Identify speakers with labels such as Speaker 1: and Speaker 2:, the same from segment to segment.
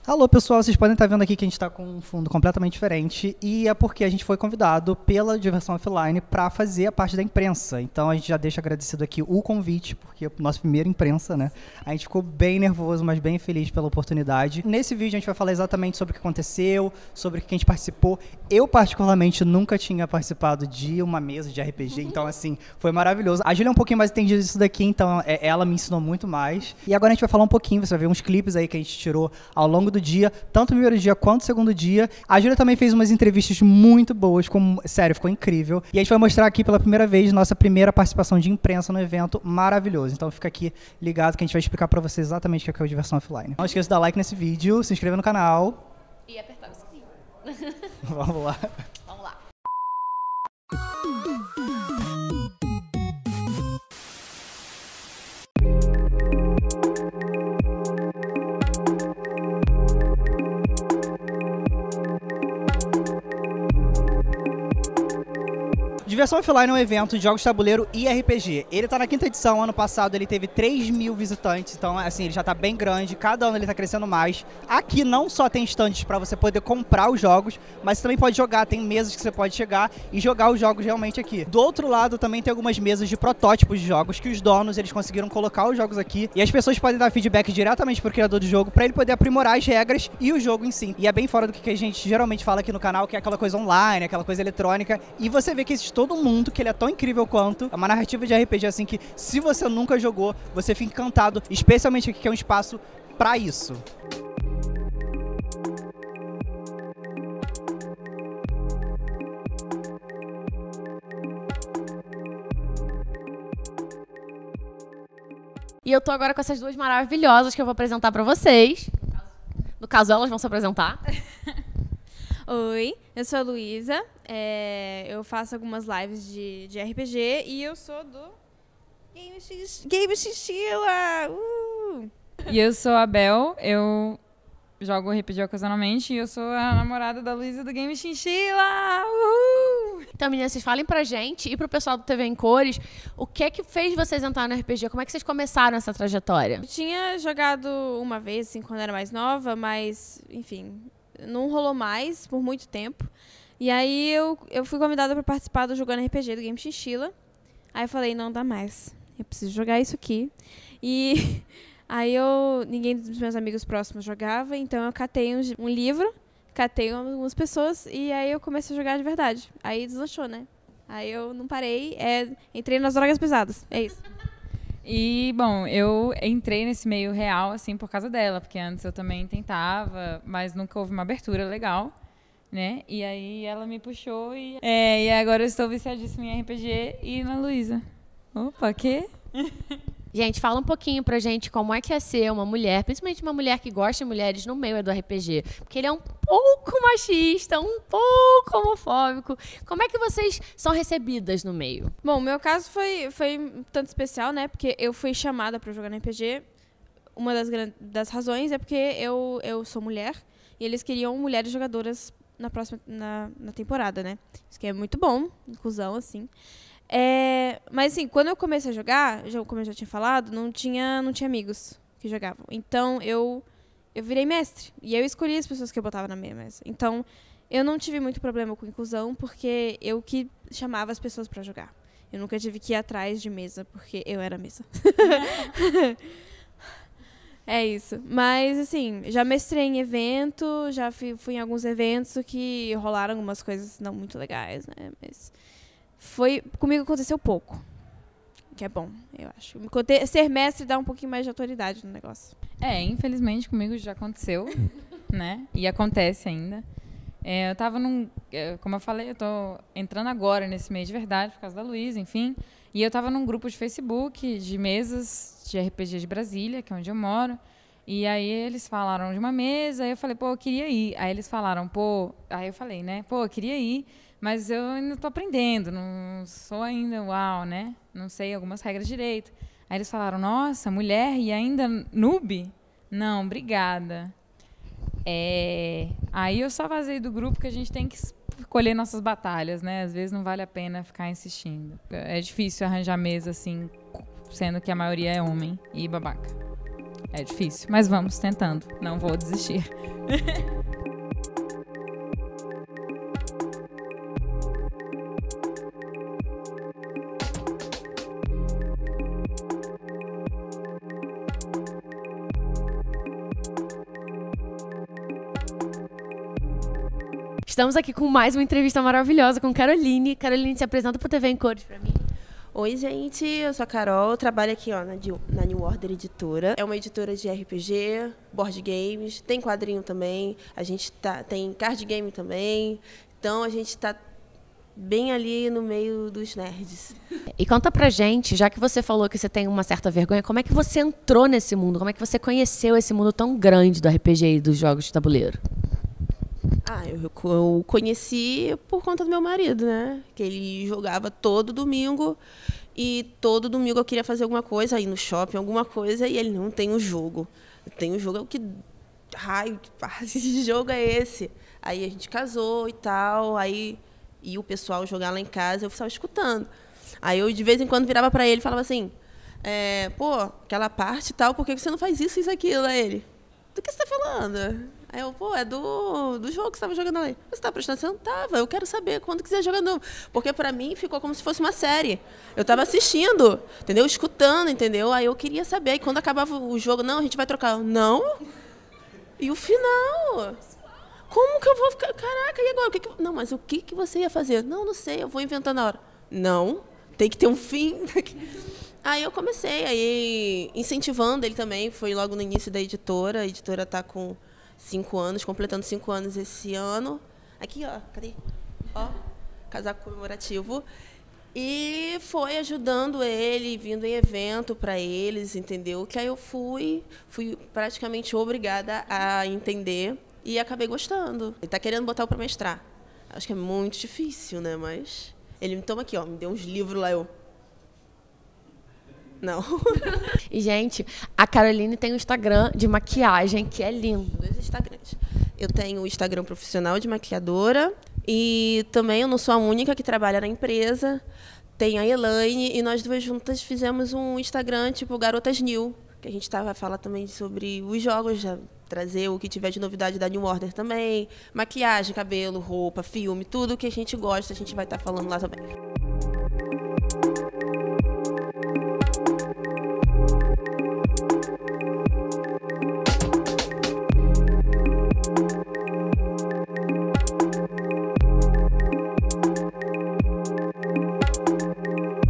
Speaker 1: Alô, pessoal, vocês podem estar vendo aqui que a gente está com um fundo completamente diferente e é porque a gente foi convidado pela Diversão Offline para fazer a parte da imprensa. Então a gente já deixa agradecido aqui o convite, porque é a nossa primeira imprensa, né? A gente ficou bem nervoso, mas bem feliz pela oportunidade. Nesse vídeo a gente vai falar exatamente sobre o que aconteceu, sobre o que a gente participou. Eu, particularmente, nunca tinha participado de uma mesa de RPG, então, assim, foi maravilhoso. A Júlia é um pouquinho mais entendida disso daqui, então ela me ensinou muito mais. E agora a gente vai falar um pouquinho, você vai ver uns clipes aí que a gente tirou ao longo do dia, tanto o primeiro dia quanto o segundo dia. A Júlia também fez umas entrevistas muito boas, sério, ficou incrível. E a gente vai mostrar aqui pela primeira vez nossa primeira participação de imprensa no evento maravilhoso. Então fica aqui ligado que a gente vai explicar pra vocês exatamente o que é o Diversão Offline. Não esqueça de dar like nesse vídeo, se inscrever no canal.
Speaker 2: E apertar o sininho.
Speaker 1: Vamos lá.
Speaker 2: Vamos lá.
Speaker 1: Diversão Offline é um evento de jogos de tabuleiro e RPG. Ele tá na 5ª edição, ano passado ele teve 3.000 visitantes, então assim, ele já tá bem grande, cada ano ele tá crescendo mais. Aqui não só tem estandes para você poder comprar os jogos, mas você também pode jogar, tem mesas que você pode chegar e jogar os jogos realmente aqui. Do outro lado também tem algumas mesas de protótipos de jogos, que os donos eles conseguiram colocar os jogos aqui, e as pessoas podem dar feedback diretamente pro criador do jogo, para ele poder aprimorar as regras e o jogo em si. E é bem fora do que a gente geralmente fala aqui no canal, que é aquela coisa online, aquela coisa eletrônica, e você vê que existe todo mundo, que ele é tão incrível quanto. É uma narrativa de RPG assim que, se você nunca jogou, você fica encantado, especialmente aqui que é um espaço pra isso.
Speaker 2: E eu tô agora com essas duas maravilhosas que eu vou apresentar pra vocês. No caso, elas vão se apresentar.
Speaker 3: Oi, eu sou a Luísa, eu faço algumas lives de RPG e eu sou do Game Chinchilla!
Speaker 4: E eu sou a Bel, eu jogo RPG ocasionalmente e eu sou a namorada da Luísa do Game Chinchilla!
Speaker 2: Então, meninas, vocês falem pra gente e pro pessoal do TV em Cores, o que é que fez vocês entrar no RPG? Como é que vocês começaram essa trajetória?
Speaker 3: Eu tinha jogado uma vez, assim, quando era mais nova, mas, enfim, não rolou mais por muito tempo. E aí eu fui convidada para participar do Jogando RPG do Game Chinchilla. Aí eu falei, não dá mais, eu preciso jogar isso aqui. E aí ninguém dos meus amigos próximos jogava, então eu catei um livro, catei algumas pessoas e aí eu comecei a jogar de verdade. Aí deslanchou, né? Aí eu não parei, entrei nas drogas pesadas, é isso.
Speaker 4: E, bom, eu entrei nesse meio real, assim, por causa dela, porque antes eu também tentava, mas nunca houve uma abertura legal, né? E aí ela me puxou e agora eu estou viciadíssima em RPG e na Luísa. Opa, quê?
Speaker 2: Gente, fala um pouquinho pra gente como é que é ser uma mulher, principalmente uma mulher que gosta de mulheres no meio do RPG. Porque ele é um pouco machista, um pouco homofóbico. Como é que vocês são recebidas no meio?
Speaker 3: Bom, o meu caso foi um tanto especial, né? Porque eu fui chamada para jogar no RPG. Uma das razões é porque eu sou mulher e eles queriam mulheres jogadoras na temporada, né? Isso que é muito bom, inclusão, assim. Mas assim, quando eu comecei a jogar, como eu já tinha falado, não tinha amigos que jogavam. Então eu virei mestre. E eu escolhi as pessoas que eu botava na minha mesa. Então eu não tive muito problema com inclusão, porque eu que chamava as pessoas pra jogar. Eu nunca tive que ir atrás de mesa, porque eu era mesa. É isso. Mas, assim, já mestrei em evento, já fui em alguns eventos que rolaram algumas coisas não muito legais, né? Mas comigo aconteceu pouco. Que é bom, eu acho. Ser mestre dá um pouquinho mais de autoridade no negócio.
Speaker 4: Infelizmente comigo já aconteceu, né? E acontece ainda. Eu tava como eu falei, eu tô entrando agora nesse meio de verdade, por causa da Luísa, enfim. E eu tava num grupo de Facebook de mesas de RPG de Brasília, que é onde eu moro. E aí eles falaram de uma mesa, aí eu falei, pô, eu queria ir. Aí eles falaram, pô... Aí eu falei, né? Pô, eu queria ir, mas eu ainda tô aprendendo, não sou ainda uau, né? Não sei algumas regras direito. Aí eles falaram, nossa, mulher e ainda noob? Não, obrigada. Aí eu só vazei do grupo, que a gente tem que escolher nossas batalhas, né? Às vezes não vale a pena ficar insistindo. É difícil arranjar mesa assim, sendo que a maioria é homem e babaca. É difícil, mas vamos tentando. Não vou desistir.
Speaker 2: Estamos aqui com mais uma entrevista maravilhosa com Caroline. Caroline, se apresenta pro TV em Cores pra mim.
Speaker 5: Oi, gente, eu sou a Carol, eu trabalho aqui na New Order Editora. É uma editora de RPG, board games, tem quadrinho também, a gente tem card game também, então a gente está bem ali no meio dos nerds.
Speaker 2: E conta pra gente, já que você falou que você tem uma certa vergonha, como é que você entrou nesse mundo? Como é que você conheceu esse mundo tão grande do RPG e dos jogos de tabuleiro?
Speaker 5: Eu conheci por conta do meu marido, né? Que ele jogava todo domingo e todo domingo eu queria fazer alguma coisa, ir no shopping, alguma coisa, e ele não tem um jogo. Tem um jogo, que raio de jogo é esse? Aí a gente casou e tal, aí ia o pessoal jogar lá em casa, eu estava escutando. Aí eu de vez em quando virava para ele e falava assim, pô, aquela parte e tal, por que você não faz isso, aquilo? Aí ele, do que você está falando? Aí eu, pô, é do jogo que você estava jogando ali. Você estava prestando atenção? Tava. Eu quero saber quando que você ia jogando. Porque para mim ficou como se fosse uma série. Eu estava assistindo, entendeu? Escutando, entendeu? Aí eu queria saber. E quando acabava o jogo, não, a gente vai trocar. Não? E o final? Como que eu vou ficar? Caraca, e agora? Não, mas o que você ia fazer? Não sei, eu vou inventando na hora. Não, tem que ter um fim. Aí eu comecei, aí incentivando ele também. Foi logo no início da editora. A editora está com 5 anos, completando 5 anos esse ano. Aqui, ó, cadê? Ó, casaco comemorativo. E foi ajudando ele, vindo em evento para eles, entendeu? Que aí eu fui praticamente obrigada a entender e acabei gostando. Ele está querendo botar eu para mestrar. Acho que é muito difícil, né? Mas ele me toma aqui, ó, me deu uns livros lá, eu... Não.
Speaker 2: E, gente, a Caroline tem um Instagram de maquiagem que é lindo.
Speaker 5: 2 Instagrams. Eu tenho o Instagram profissional de maquiadora e também eu não sou a única que trabalha na empresa. Tem a Elaine e nós duas juntas fizemos um Instagram tipo Garotas New, que a gente fala também sobre os jogos, já trazer o que tiver de novidade da New Order também. Maquiagem, cabelo, roupa, filme, tudo que a gente gosta, a gente vai estar falando lá também.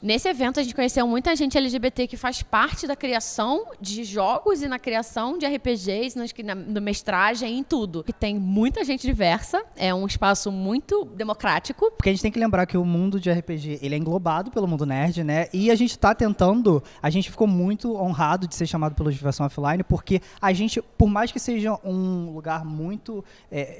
Speaker 2: Nesse evento, a gente conheceu muita gente LGBT que faz parte da criação de jogos e na criação de RPGs, na mestragem, em tudo. E tem muita gente diversa, é um espaço muito democrático.
Speaker 1: Porque a gente tem que lembrar que o mundo de RPG, ele é englobado pelo mundo nerd, né? E a gente ficou muito honrado de ser chamado pelo Diversão Offline, porque a gente, por mais que seja um lugar muito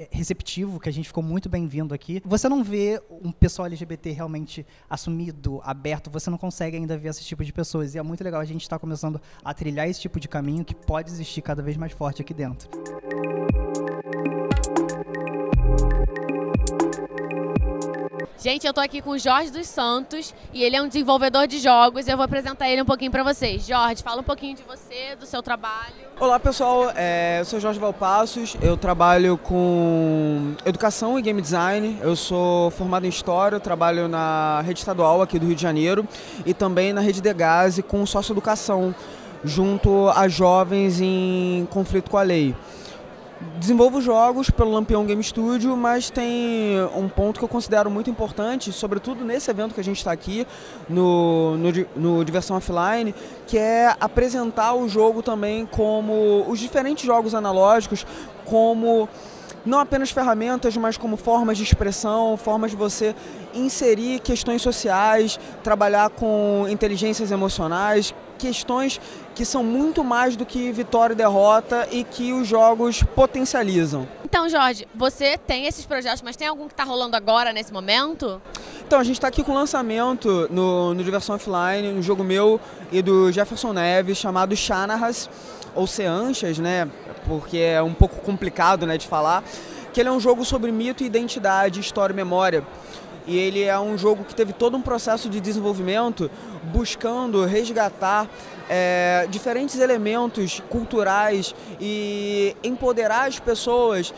Speaker 1: receptivo, que a gente ficou muito bem-vindo aqui, você não vê um pessoal LGBT realmente assumido, aberto, você não consegue ainda ver esse tipo de pessoas. E é muito legal a gente estar começando a trilhar esse tipo de caminho que pode existir cada vez mais forte aqui dentro.
Speaker 2: Gente, eu tô aqui com o Jorge dos Santos e ele é um desenvolvedor de jogos e eu vou apresentar ele um pouquinho pra vocês. Jorge, fala um pouquinho de você, do seu trabalho.
Speaker 6: Olá pessoal, eu sou Jorge Valpassos, eu trabalho com educação e game design, eu sou formado em História, eu trabalho na rede estadual aqui do Rio de Janeiro e também na rede Degase com socioeducação, junto a jovens em conflito com a lei. Desenvolvo jogos pelo Lampião Game Studio, mas tem um ponto que eu considero muito importante, sobretudo nesse evento que a gente está aqui, no Diversão Offline, que é apresentar o jogo também como os diferentes jogos analógicos, como não apenas ferramentas, mas como formas de expressão, formas de você inserir questões sociais, trabalhar com inteligências emocionais, questões que são muito mais do que vitória e derrota e que os jogos potencializam.
Speaker 2: Então, Jorge, você tem esses projetos, mas tem algum que está rolando agora, nesse momento?
Speaker 6: Então, a gente está aqui com o lançamento no Diversão Offline, um jogo meu e do Jefferson Neves, chamado Xanarras, ou Seanchas, né? Porque é um pouco complicado, né, de falar, que ele é um jogo sobre mito e identidade, história e memória. E ele é um jogo que teve todo um processo de desenvolvimento buscando resgatar diferentes elementos culturais e empoderar as pessoas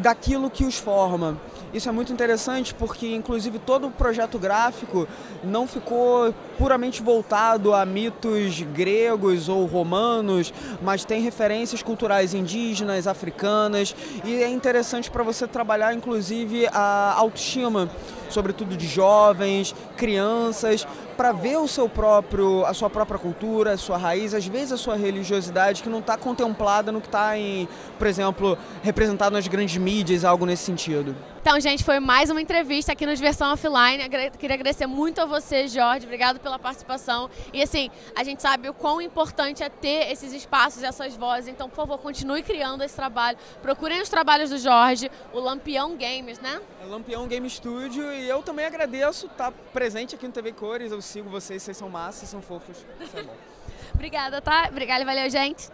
Speaker 6: daquilo que os forma. Isso é muito interessante porque, inclusive, todo o projeto gráfico não ficou puramente voltado a mitos gregos ou romanos, mas tem referências culturais indígenas, africanas, e é interessante para você trabalhar, inclusive, a autoestima, sobretudo de jovens, crianças, para ver a sua própria cultura, a sua raiz, às vezes a sua religiosidade, que não está contemplada no que está, por exemplo, representado nas grandes mídias, algo nesse sentido.
Speaker 2: Então, gente, foi mais uma entrevista aqui no Diversão Offline. Queria agradecer muito a você, Jorge. Obrigado pela participação. E, assim, a gente sabe o quão importante é ter esses espaços, essas vozes. Então, por favor, continue criando esse trabalho. Procurem os trabalhos do Jorge, o Lampião Games, né?
Speaker 6: É Lampião Game Studio, e eu também agradeço estar presente aqui no TV Cores. Eu sigo vocês são massas, vocês são fofos. Isso é bom.
Speaker 2: Obrigada, tá? Obrigada, valeu, gente.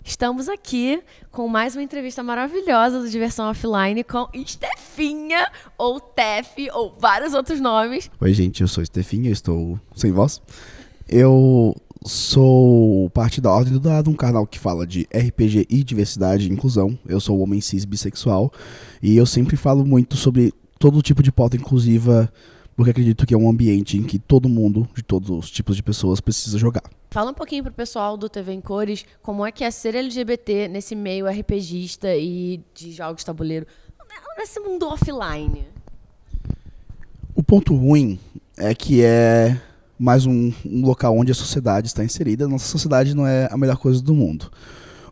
Speaker 2: Estamos aqui com mais uma entrevista maravilhosa do Diversão Offline com Estefinha, ou Tef, ou vários outros nomes.
Speaker 7: Oi, gente, eu sou Estefinha, eu estou sem voz. Eu sou parte da Ordem do Dado, um canal que fala de RPG e diversidade e inclusão. Eu sou homem cis bissexual e eu sempre falo muito sobre todo tipo de pauta inclusiva, porque acredito que é um ambiente em que todo mundo, de todos os tipos de pessoas, precisa jogar.
Speaker 2: Fala um pouquinho pro pessoal do TV em Cores como é que é ser LGBT nesse meio RPGista e de jogos de tabuleiro, nesse mundo offline.
Speaker 7: O ponto ruim é que é mais um local onde a sociedade está inserida. Nossa sociedade não é a melhor coisa do mundo.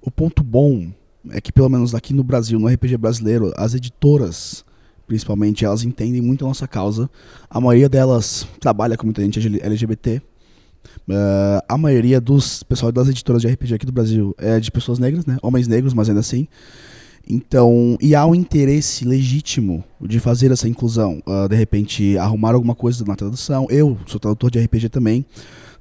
Speaker 7: O ponto bom é que, pelo menos aqui no Brasil, no RPG brasileiro, as editoras, principalmente, elas entendem muito a nossa causa. A maioria delas trabalha com muita gente LGBT. A maioria dos pessoal das editoras de RPG aqui do Brasil é de pessoas negras, né? Homens negros, mas ainda assim. Então, e há um interesse legítimo de fazer essa inclusão, de repente arrumar alguma coisa na tradução. Eu sou tradutor de RPG também.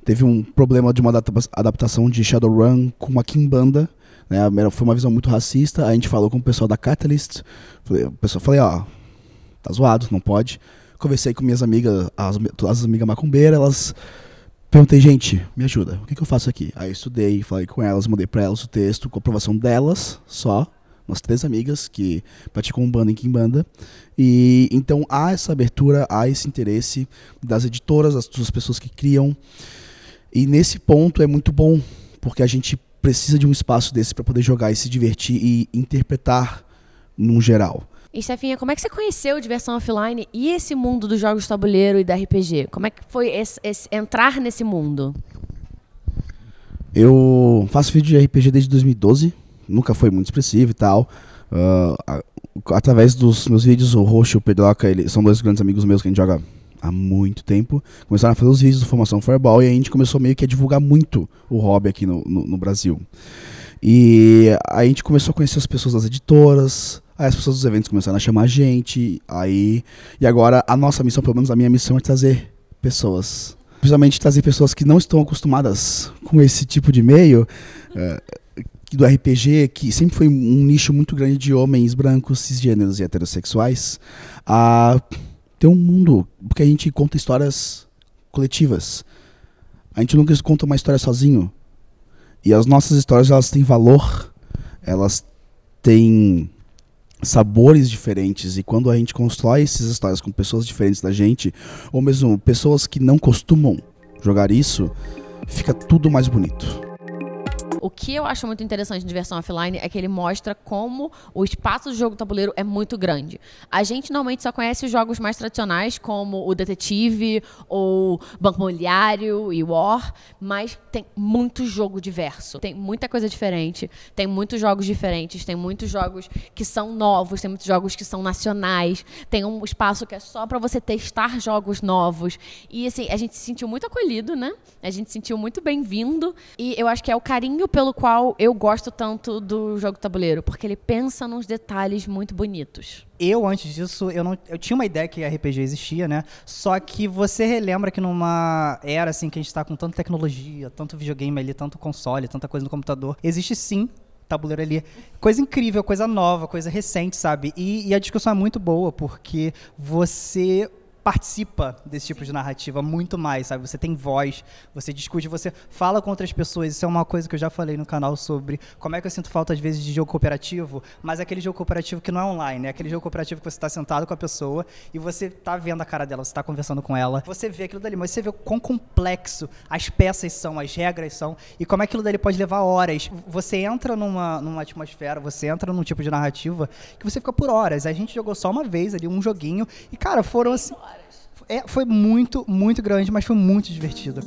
Speaker 7: Teve um problema de uma adaptação de Shadowrun com uma Kimbanda, né? Foi uma visão muito racista. A gente falou com o pessoal da Catalyst. Falei, ó, tá zoado, não pode. Conversei com minhas amigas, as amigas macumbeiras, elas... Perguntei, gente, me ajuda, o que eu faço aqui? Aí eu estudei, falei com elas, mandei pra elas o texto, com a aprovação delas só. Nós 3 amigas que praticam Umbanda em Kimbanda. E então há essa abertura, há esse interesse das editoras, das pessoas que criam. E nesse ponto é muito bom, porque a gente precisa de um espaço desse para poder jogar e se divertir e interpretar num geral.
Speaker 2: E, Estefinha, como é que você conheceu Diversão Offline e esse mundo dos jogos de tabuleiro e da RPG? Como é que foi esse entrar nesse mundo?
Speaker 7: Eu faço vídeo de RPG desde 2012. Nunca foi muito expressivo e tal. Através dos meus vídeos, o Roxo e o Pedroca, eles são 2 grandes amigos meus que a gente joga há muito tempo. Começaram a fazer os vídeos do Formação Fireball e a gente começou meio que a divulgar muito o hobby aqui no Brasil. E a gente começou a conhecer as pessoas das editoras, aí as pessoas dos eventos começaram a chamar a gente, e agora a nossa missão, pelo menos a minha missão, é trazer pessoas. Principalmente trazer pessoas que não estão acostumadas com esse tipo de meio, do RPG, que sempre foi um nicho muito grande de homens brancos, cisgêneros e heterossexuais, a ter um mundo, porque a gente conta histórias coletivas. A gente nunca conta uma história sozinho. E as nossas histórias, elas têm valor, elas têm sabores diferentes, e quando a gente constrói essas histórias com pessoas diferentes da gente, ou mesmo pessoas que não costumam jogar isso, fica tudo mais bonito.
Speaker 2: O que eu acho muito interessante em Diversão Offline é que ele mostra como o espaço do jogo tabuleiro é muito grande. A gente normalmente só conhece os jogos mais tradicionais, como o Detetive, ou Banco Imobiliário e War, mas tem muito jogo diverso. Tem muita coisa diferente, tem muitos jogos diferentes, tem muitos jogos que são novos, tem muitos jogos que são nacionais, tem um espaço que é só para você testar jogos novos. E assim, a gente se sentiu muito acolhido, né? A gente se sentiu muito bem-vindo, e eu acho que é o carinho pelo qual eu gosto tanto do jogo tabuleiro, porque ele pensa nos detalhes muito bonitos.
Speaker 1: Eu, antes disso, eu tinha uma ideia que RPG existia, né? Só que você relembra que numa era assim que a gente tá com tanta tecnologia, tanto videogame ali, tanto console, tanta coisa no computador, existe sim tabuleiro ali. Coisa incrível, coisa nova, coisa recente, sabe? E a discussão é muito boa, porque você participa desse tipo de narrativa muito mais, sabe? Você tem voz, você discute, você fala com outras pessoas. Isso é uma coisa que eu já falei no canal sobre como é que eu sinto falta, às vezes, de jogo cooperativo, mas é aquele jogo cooperativo que não é online, é aquele jogo cooperativo que você está sentado com a pessoa e você está vendo a cara dela, você está conversando com ela, você vê aquilo dali, mas você vê o quão complexo as peças são, as regras são, e como aquilo dali pode levar horas. Você entra numa atmosfera, você entra num tipo de narrativa que você fica por horas. A gente jogou só uma vez ali, um joguinho, e, cara, foram assim... foi muito, muito grande, mas foi muito divertido.